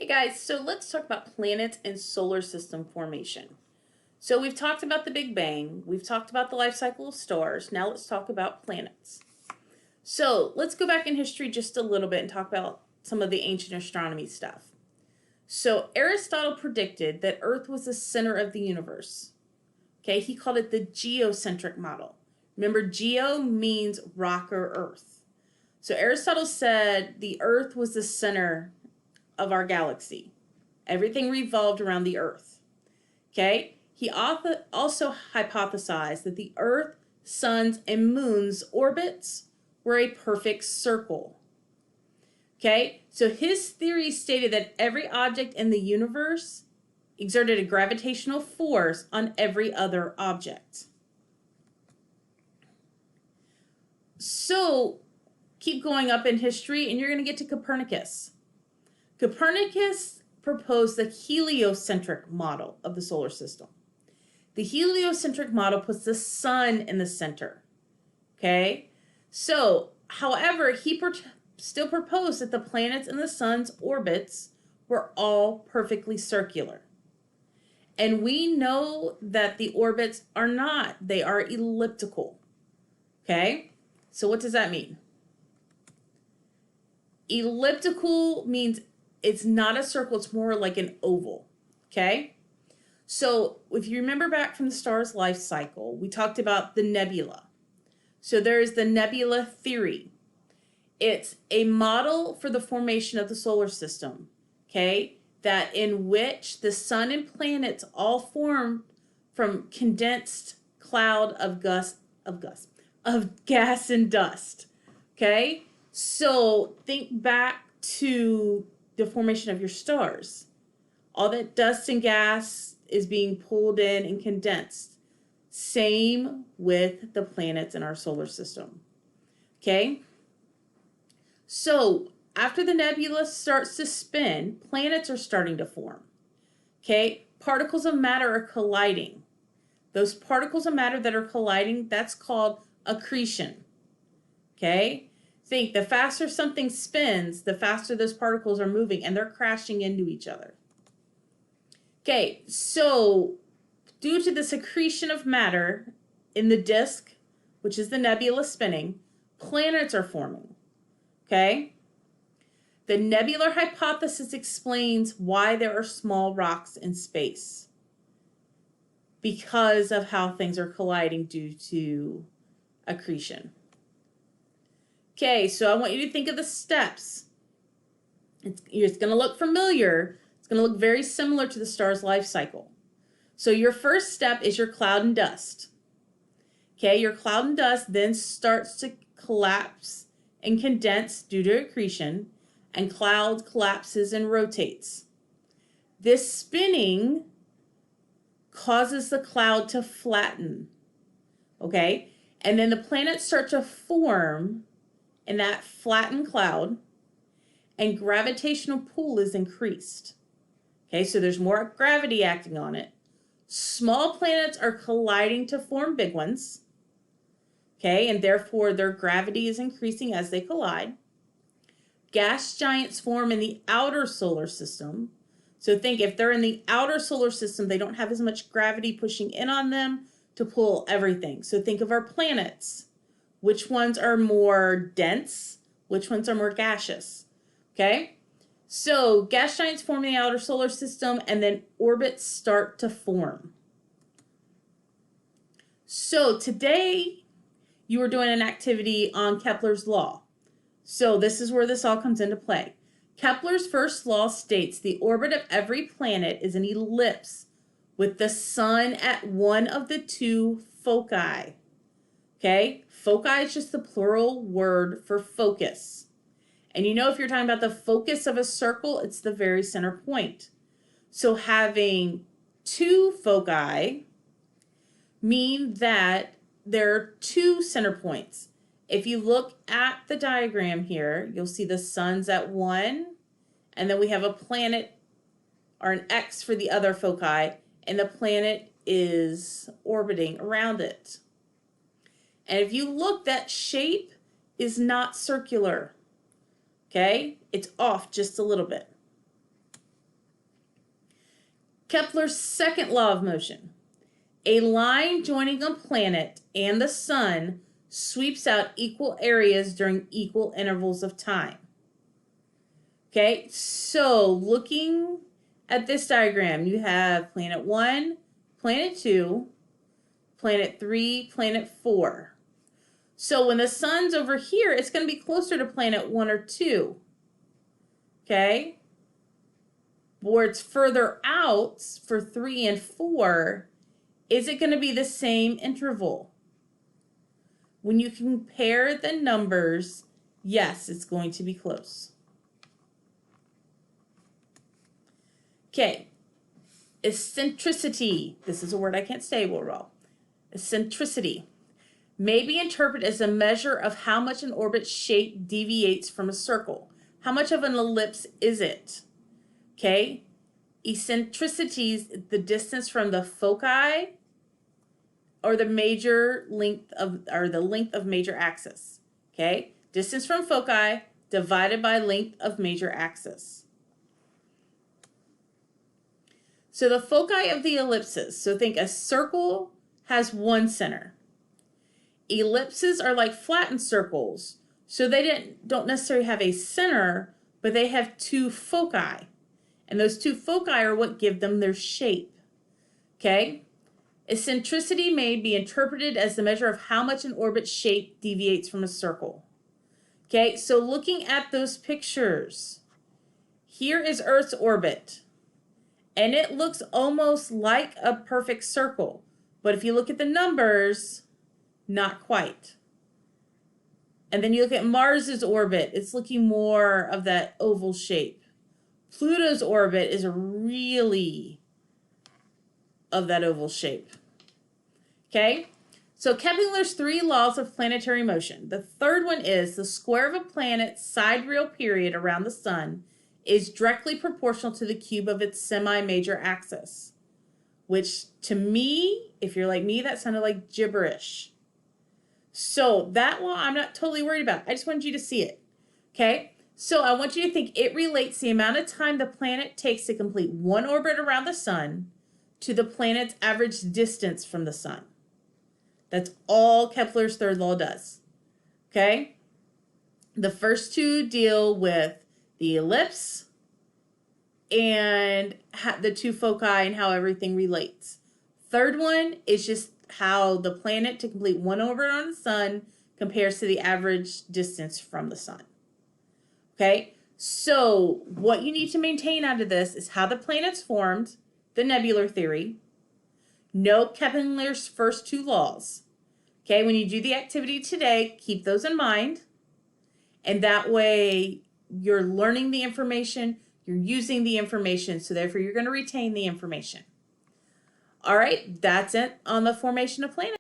Hey guys, so let's talk about planets and solar system formation. So we've talked about the Big Bang, we've talked about the life cycle of stars, now let's talk about planets. So let's go back in history just a little bit and talk about some of the ancient astronomy stuff. So Aristotle predicted that Earth was the center of the universe. Okay, he called it the geocentric model. Remember, geo means rock or earth. So Aristotle said the Earth was the center of our galaxy. Everything revolved around the Earth. Okay? He also hypothesized that the Earth, suns, and moons' orbits were a perfect circle. Okay? So his theory stated that every object in the universe exerted a gravitational force on every other object. So keep going up in history and you're going to get to Copernicus. Copernicus proposed the heliocentric model of the solar system. The heliocentric model puts the sun in the center. Okay? So, however, he still proposed that the planets and the sun's orbits were all perfectly circular. And we know that the orbits are not. They are elliptical. Okay? So what does that mean? Elliptical means it's not a circle, it's more like an oval, okay? So if you remember back from the star's life cycle, we talked about the nebula. So there's the nebula theory. It's a model for the formation of the solar system, okay? That in which the sun and planets all form from condensed cloud of gas and dust, okay? So think back to the formation of your stars. All that dust and gas is being pulled in and condensed. Same with the planets in our solar system. Okay? So after the nebula starts to spin, planets are starting to form. Okay? Particles of matter are colliding. Those particles of matter that are colliding, that's called accretion. Okay? Think, the faster something spins, the faster those particles are moving and they're crashing into each other. Okay, so due to the accretion of matter in the disk, which is the nebula spinning, planets are forming. Okay? The nebular hypothesis explains why there are small rocks in space because of how things are colliding due to accretion. Okay, so I want you to think of the steps. It's going to look familiar. It's going to look very similar to the star's life cycle. So your first step is your cloud and dust. Okay, your cloud and dust then starts to collapse and condense due to accretion, and cloud collapses and rotates. This spinning causes the cloud to flatten. Okay, and then the planets start to form in that flattened cloud, and gravitational pull is increased. Okay, so there's more gravity acting on it. Small planets are colliding to form big ones. Okay, and therefore their gravity is increasing as they collide. Gas giants form in the outer solar system. So think, if they're in the outer solar system, they don't have as much gravity pushing in on them to pull everything. So think of our planets. Which ones are more dense? Which ones are more gaseous? Okay? So gas giants form in the outer solar system and then orbits start to form. So today you are doing an activity on Kepler's law. So this is where this all comes into play. Kepler's first law states the orbit of every planet is an ellipse with the sun at one of the two foci. Okay? Foci is just the plural word for focus. And you know, if you're talking about the focus of a circle, it's the very center point. So having two foci mean that there are two center points. If you look at the diagram here, you'll see the sun's at one, and then we have a planet or an X for the other foci, and the planet is orbiting around it. And if you look, that shape is not circular. Okay? It's off just a little bit. Kepler's second law of motion. A line joining a planet and the sun sweeps out equal areas during equal intervals of time. Okay, so looking at this diagram, you have planet 1, planet 2, planet 3, planet 4. So when the sun's over here, it's going to be closer to planet 1 or 2. Okay? Where it's further out for 3 and 4, is it going to be the same interval? When you compare the numbers, yes, it's going to be close. Okay, eccentricity. This is a word I can't say well. Eccentricity may be interpreted as a measure of how much an orbit's shape deviates from a circle. How much of an ellipse is it? Okay, eccentricity is the distance from the foci or the length of major axis. Okay, distance from foci divided by length of major axis. So the foci of the ellipses, so think a circle has one center. Ellipses are like flattened circles, so they don't necessarily have a center, but they have two foci. And those two foci are what give them their shape. Okay? Eccentricity may be interpreted as the measure of how much an orbit's shape deviates from a circle. Okay, so looking at those pictures, here is Earth's orbit. And it looks almost like a perfect circle. But if you look at the numbers, not quite. And then you look at Mars's orbit, it's looking more of that oval shape. Pluto's orbit is really of that oval shape. Okay? So Kepler's 3 laws of planetary motion. The third one is the square of a planet's sidereal period around the sun is directly proportional to the cube of its semi-major axis, which to me, if you're like me, that sounded like gibberish. So that law I'm not totally worried about. I just wanted you to see it. Okay? So I want you to think it relates the amount of time the planet takes to complete one orbit around the sun to the planet's average distance from the sun. That's all Kepler's third law does. Okay? The first two deal with the ellipse and the two foci and how everything relates. Third one is just how the planet to complete one orbit on the sun compares to the average distance from the sun. Okay, so what you need to maintain out of this is how the planets formed, the nebular theory. Know Kepler's first 2 laws. Okay, when you do the activity today, keep those in mind. And that way you're learning the information, you're using the information, so therefore you're going to retain the information. All right, that's it on the formation of planets.